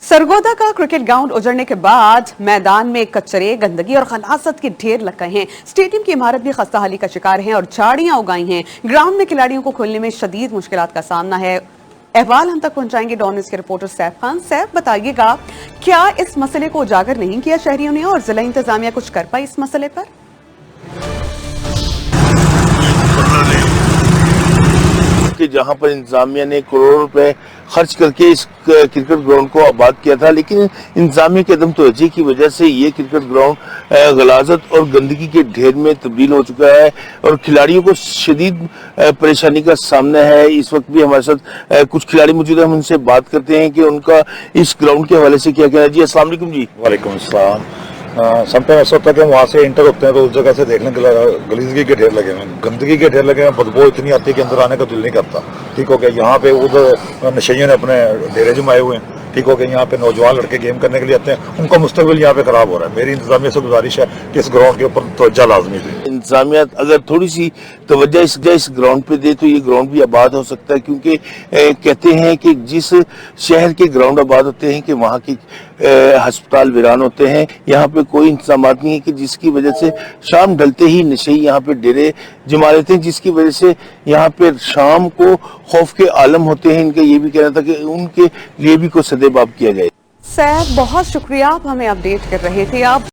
सरगोदा का cricket ground उजड़ने के बाद मैदान में कचरे, गंदगी और खलासत के ढेर लग गए हैं। स्टेडियम की इमारत भी खस्ताहाली का शिकार है और झाड़ियां उगाई हैं। ग्राउंड में खिलाड़ियों को खोलने में शदीद मुश्किलात का सामना है। अहवाल हम तक पहुंचाएंगे डॉन न्यूज़ के रिपोर्टर सैफ खान। सैफ, बताइएगा, क्या इस मसले को उजागर नहीं किया शहरियों ने और जिला इंतजामिया कुछ कर पाई इस मसले पर? कि जहां पर इंतजामिया ने करोड़ों रुपए खर्च करके इस क्रिकेट ग्राउंड को आबाद किया था, लेकिन इंतजामिया के अदम तवज्जो की वजह से ये क्रिकेट ग्राउंड गलाजत और गंदगी के ढेर में तब्दील हो चुका है और खिलाड़ियों को शदीद परेशानी का सामना है। इस वक्त भी हमारे साथ कुछ खिलाड़ी मौजूद हैं, हम उनसे बात करते हैं कि उनका इस ग्राउंड के हवाले से क्या कहना है। जी, अस्सलाम वालेकुम जी। वालेकुम अस्सलाम। समटाइम ऐसा होता है कि हम वहाँ से इंटर होते हैं तो उस जगह से देखने के गलीजगी के ढेर लगे हैं, गंदगी के ढेर लगे हैं, बदबू इतनी आती है कि अंदर आने का दिल नहीं करता। ठीक हो गया, यहाँ पे उधर नशेइयों ने अपने डेरे जमाए हुए हैं। ठीक हो गया, यहाँ पे नौजवान लड़के गेम करने के लिए आते हैं, उनका मुस्तकबिल यहाँ पे खराब हो रहा है। मेरी इंतजामिया से गुजारिश है कि इस ग्राउंड के ऊपर तवज्जो लाजमी दे। इंतजामिया अगर थोड़ी सी तवज्जो इस ग्राउंड पे दे तो ये ग्राउंड भी आबाद हो सकता है, क्योंकि कहते हैं कि जिस शहर के ग्राउंड आबाद होते हैं कि वहाँ की अस्पताल वीरान होते हैं। यहाँ पे कोई इंतजाम नहीं है कि जिसकी वजह से शाम ढलते ही नशे यहाँ पे डेरे जमा लेते हैं, जिसकी वजह से यहाँ पे शाम को खौफ के आलम होते हैं। इनका ये भी कहना था कि उनके लिए भी कोई सदेबाब किया जाए। सैफ, बहुत शुक्रिया, आप हमें अपडेट कर रहे थे। आप